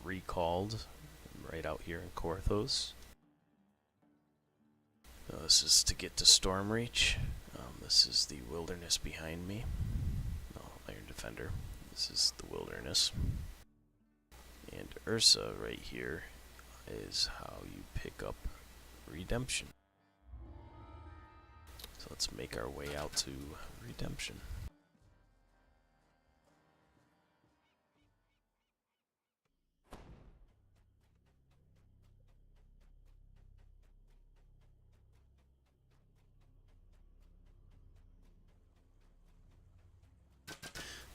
recalled right out here in Korthos. This is to get to Stormreach. This is the wilderness behind me. No, Iron Defender. This is the wilderness. And Ursa right here is how you pick up Redemption. So let's make our way out to Redemption.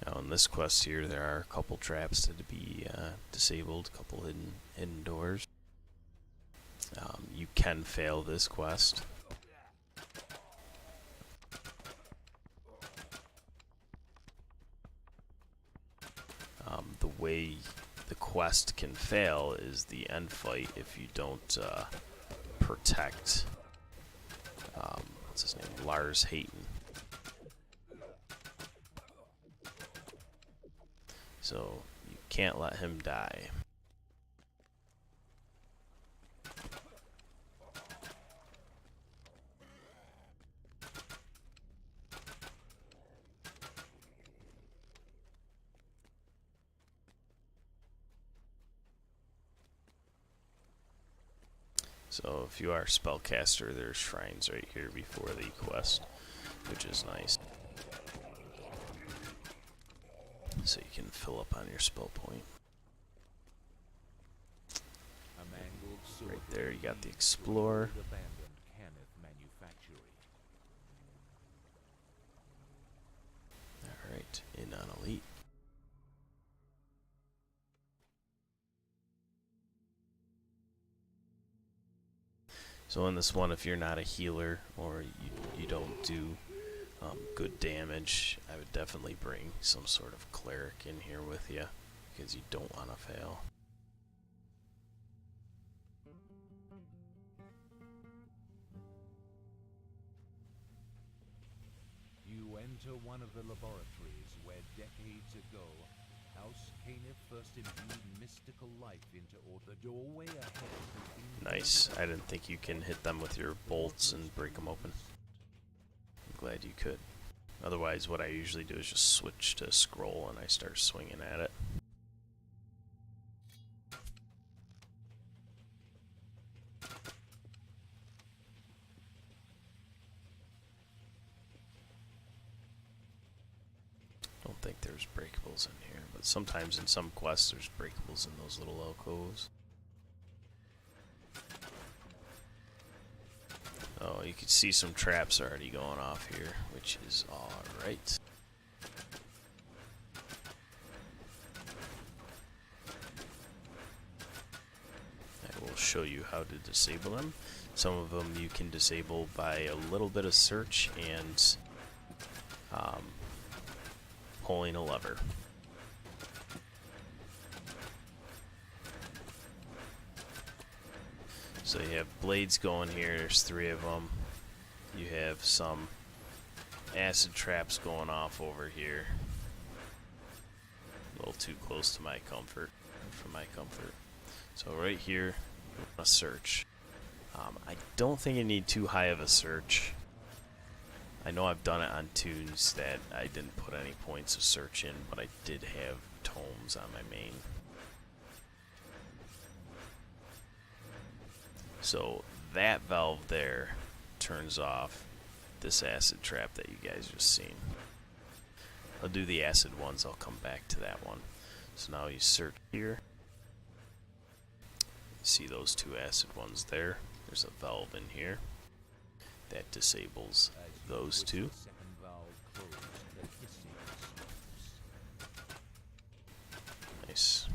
Now in this quest here, there are a couple traps to be disabled, a couple hidden doors. You can fail this quest. The way the quest can fail is the end fight if you don't protect, what's his name, Lars Hayton. So you can't let him die. So if you are a spellcaster, there's shrines right here before the quest, which is nice. So you can fill up on your spell point. Right there, you got the Explorer. Alright, in on Elite. So in this one, if you're not a healer or you don't do good damage, I would definitely bring some sort of cleric in here with you, because you don't want to fail. You enter one of the laboratories where decades ago, House Caniff first imbued mystical life into the doorway ahead. Nice. I didn't think you can hit them with your bolts and break them open. I'm glad you could. Otherwise, what I usually do is just switch to scroll and I start swinging at it. Don't think there's breakables in here, but sometimes in some quests there's breakables in those little alcoves. Oh, you can see some traps already going off here, which is alright. I will show you how to disable them. Some of them you can disable by a little bit of search and pulling a lever. So you have blades going here, there's 3 of them. You have some acid traps going off over here. A little too close to my comfort, for my comfort. So right here, you want to search. I don't think you need too high of a search. I know I've done it on tunes that I didn't put any points of search in, but I did have tomes on my main. So that valve there turns off this acid trap that you guys just seen. I'll do the acid ones, I'll come back to that one. So now you search here. See those 2 acid ones there. There's a valve in here that disables those 2. Nice.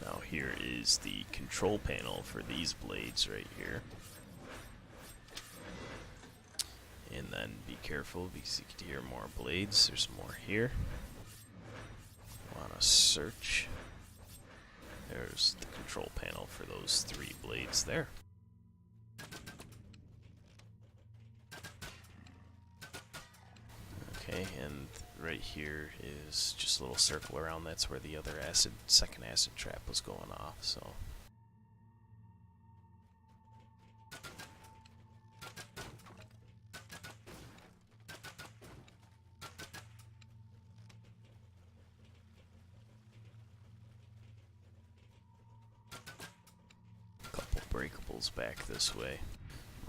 Now here is the control panel for these blades right here. And then be careful because you can hear more blades. There's more here. Want to search. There's the control panel for those 3 blades there. Okay, and right here is just a little circle around. That's where the other second acid trap was going off, so. Couple breakables back this way.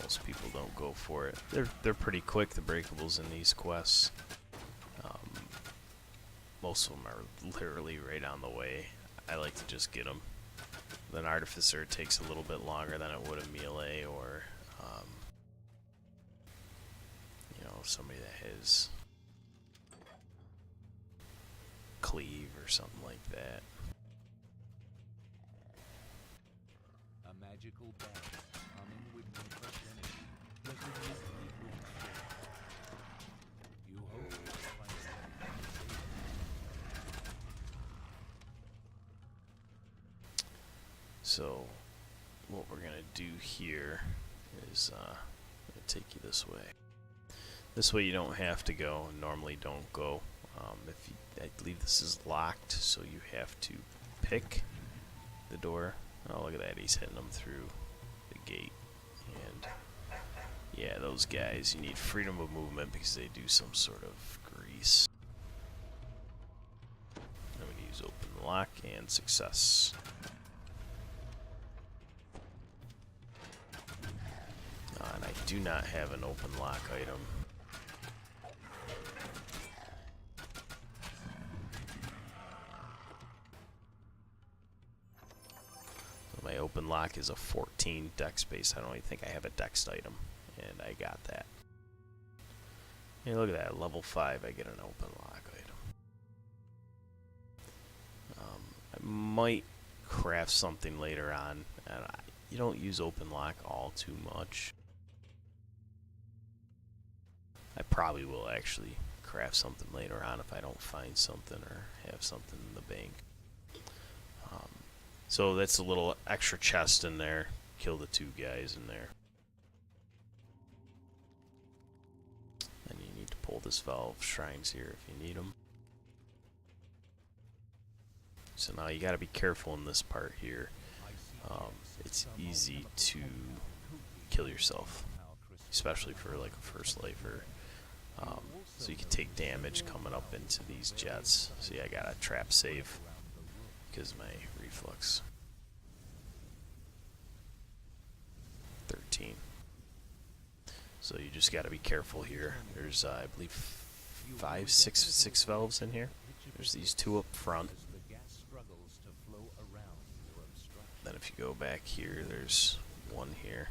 Most people don't go for it. They're pretty quick, the breakables in these quests. Most of them are literally right on the way. I like to just get them. Then Artificer takes a little bit longer than it would a melee or, you know, somebody that has cleave or something like that. A magical bag humming with compressed energy resolutely moves forward. You hope to find something. So, what we're gonna do here is I'm gonna take you this way. This way you don't have to go. Normally, don't go. I believe this is locked, so you have to pick the door. Oh, look at that! He's hitting them through the gate, and yeah, those guys. You need freedom of movement because they do some sort of grease. I'm gonna use open lock and success. And I do not have an open lock item. So my open lock is a 14 dex base. I don't even think I have a dex item, and I got that. Hey, look at that, level 5, I get an open lock item. I might craft something later on, and you don't use open lock all too much. I probably will actually craft something later on if I don't find something or have something in the bank. So that's a little extra chest in there. Kill the 2 guys in there. And you need to pull this valve shrines here if you need them. So now you gotta be careful in this part here. It's easy to kill yourself, especially for like a first lifer. So you can take damage coming up into these jets. See, I got a trap save because of my reflux. 13. So you just got to be careful here. There's, I believe, six valves in here. There's these 2 up front. Then if you go back here, there's 1 here.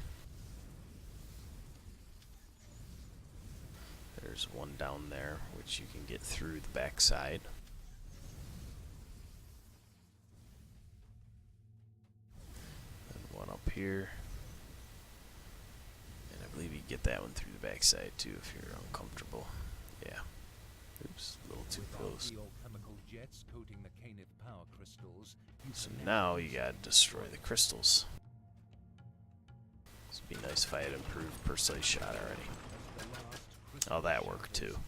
There's 1 down there, which you can get through the back side. And 1 up here. And I believe you get that one through the back side too if you're uncomfortable. Yeah. Oops, a little too close. So now you gotta destroy the crystals. This would be nice if I had improved precise shot already. Oh, that worked too.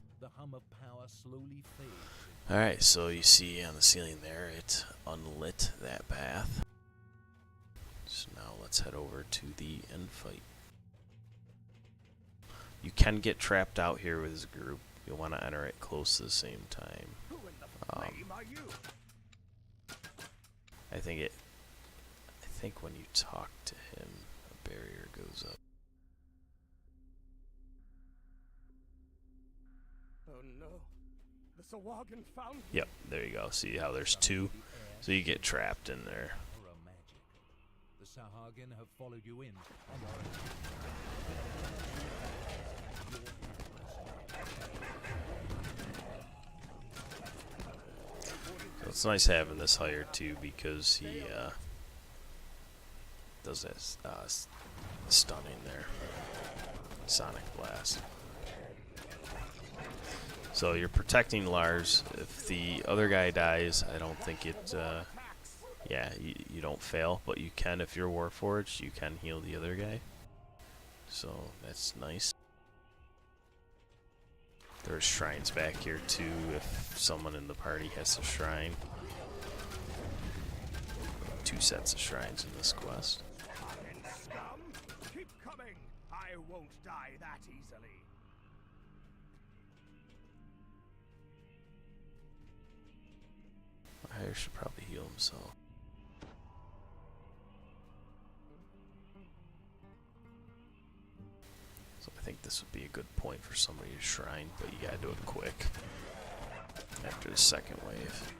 Alright, so you see on the ceiling there, it unlit that path. So now let's head over to the end fight. You can get trapped out here with this group. You'll want to enter it close to the same time. I think when you talk to him, a barrier goes up. Oh no. The Sahuagin found me. Yep, there you go. See how there's 2? So you get trapped in there. The Sahuagin have followed you in So it's nice having this hired too because he does that stunning there. Sonic Blast. So you're protecting Lars. If the other guy dies, I don't think it, yeah, you don't fail, but you can, if you're Warforged, you can heal the other guy. So that's nice. There's shrines back here too if someone in the party has a shrine. 2 sets of shrines in this quest. Fucking scum! Keep coming! I won't die that easily. I should probably heal himself. So I think this would be a good point for somebody to shrine, but you gotta do it quick. After the second wave.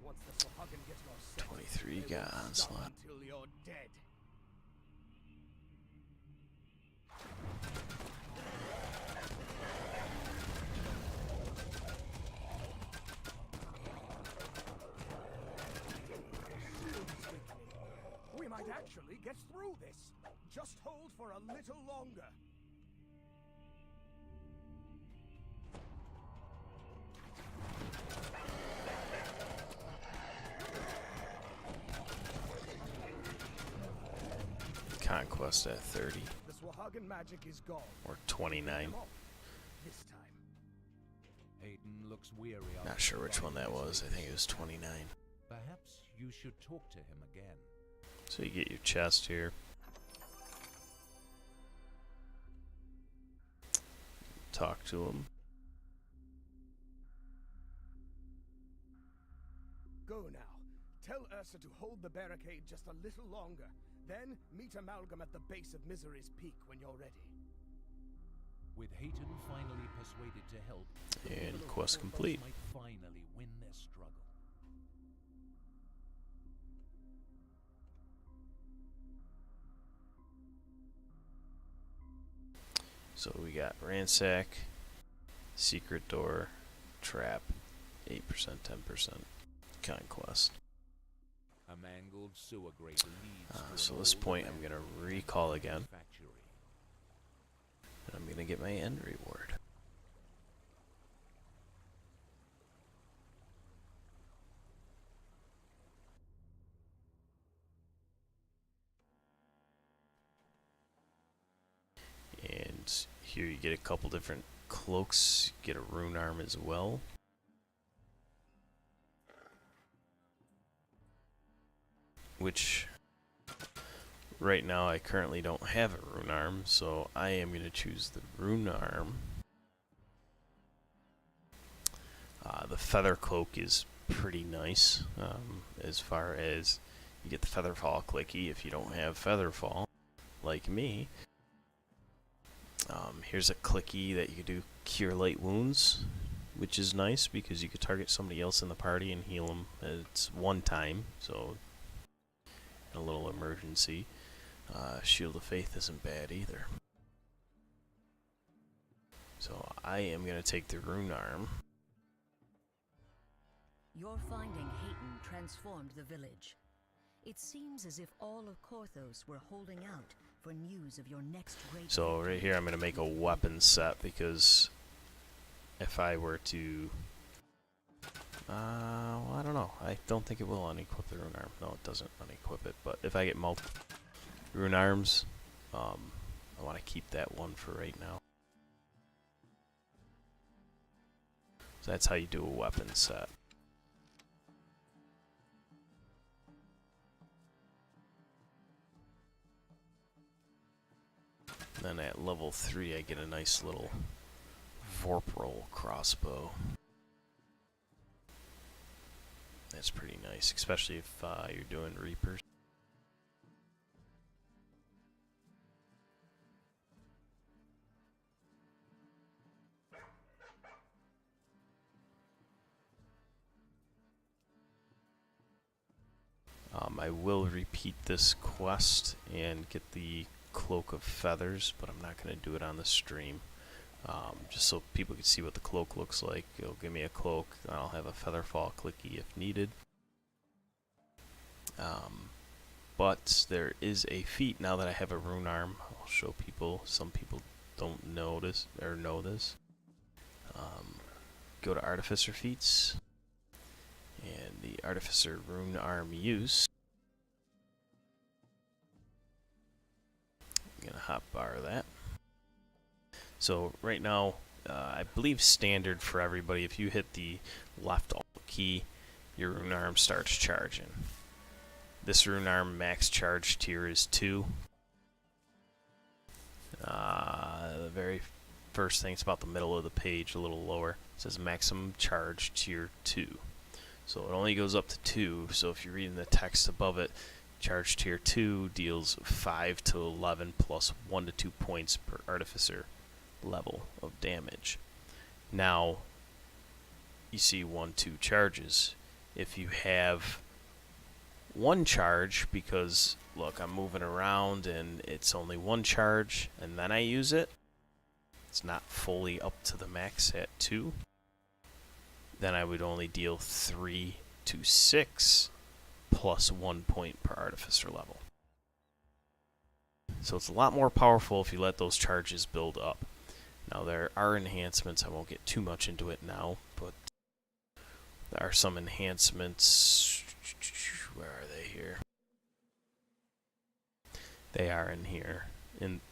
Once the Swahagan gets your scent, 23 they got won't stop onslaught. until you're dead. We might actually get through this. Just hold for a little longer. Conquest at 30 The Swahagan magic is gone. or 29. Come on. This time. Hayden looks weary. Not sure which one that was. I think it was 29. Perhaps you should talk to him again. So you get your chest here. Talk to him. Go now. Tell Ursa to hold the barricade just a little longer. Then meet Amalgam at the base of Misery's Peak when you're ready. With Hayden finally persuaded to help, And quest complete. might finally win their struggle. So we got ransack, secret door, trap, 8%, 10%, conquest. A mangled sewer grate leads to So an at this old point I'm abandoned gonna recall again, factory. and I'm gonna get my end reward. And here you get a couple different cloaks, you get a rune arm as well. Which, right now I currently don't have a rune arm, so I am going to choose the rune arm. The feather cloak is pretty nice, as far as you get the feather fall clicky if you don't have feather fall, like me. Here's a clicky that you can do cure light wounds, which is nice because you could target somebody else in the party and heal them. It's one time, so a little emergency. Shield of Faith isn't bad either. So I am going to take the rune arm. Your finding Hayton transformed the village. It seems as if all of Korthos were holding out for news of your next great So right here I'm going to make a weapon set because if I were to... well, I don't know. I don't think it will unequip the rune arm. No, it doesn't unequip it. But if I get multiple rune arms, I want to keep that one for right now. So that's how you do a weapon set. Then at level 3 I get a nice little Vorpal crossbow. That's pretty nice, especially if you're doing Reapers. I will repeat this quest and get the Cloak of Feathers, but I'm not going to do it on the stream. Just so people can see what the cloak looks like. It'll give me a cloak, and I'll have a feather fall clicky if needed. But there is a feat now that I have a rune arm. I'll show people. Some people don't notice or know this. Go to Artificer feats, and the Artificer rune arm use. I'm gonna hotbar that. So right now, I believe standard for everybody, if you hit the left alt key, your rune arm starts charging. This rune arm max charge tier is 2. The very first thing, it's about the middle of the page, a little lower. It says maximum charge tier 2. So it only goes up to 2, so if you're reading the text above it, charge tier 2 deals 5 to 11 plus 1 to 2 points per artificer level of damage. Now, you see 1, 2 charges. If you have 1 charge, because look, I'm moving around and it's only 1 charge, and then I use it, it's not fully up to the max at 2, then I would only deal 3 to 6 plus 1 point per artificer level. So it's a lot more powerful if you let those charges build up. Now there are enhancements, I won't get too much into it now, but there are some enhancements. Where are they here? They are in here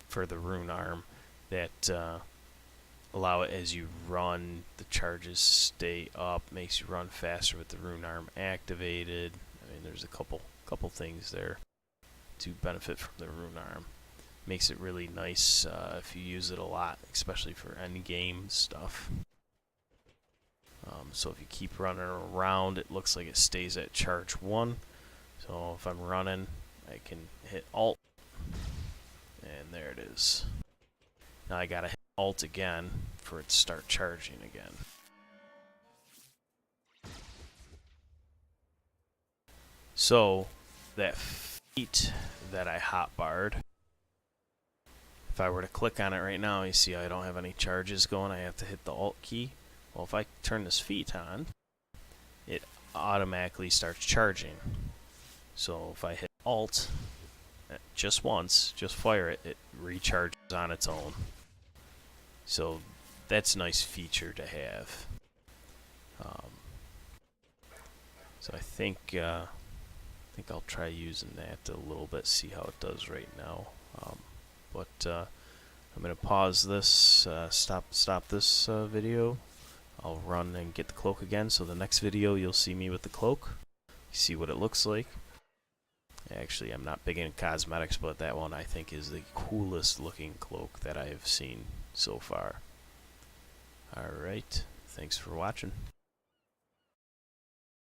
for the rune arm that allow it as you run, the charges stay up, makes you run faster with the rune arm activated. I mean, there's a couple things there to benefit from the rune arm. Makes it really nice if you use it a lot, especially for end game stuff. So if you keep running around, it looks like it stays at charge 1. So if I'm running, I can hit Alt, and there it is. Now I gotta hit Alt again for it to start charging again. So that feat that I hotbarred, if I were to click on it right now, you see I don't have any charges going. I have to hit the Alt key. Well, if I turn this feat on, it automatically starts charging. So if I hit Alt just once, just fire it, it recharges on its own. So that's a nice feature to have. So I think I'll try using that a little bit, see how it does right now. I'm going to pause this, stop this video. I'll run and get the cloak again, so the next video you'll see me with the cloak. You see what it looks like. Actually, I'm not big in cosmetics, but that one I think is the coolest looking cloak that I have seen so far. Alright, thanks for watching.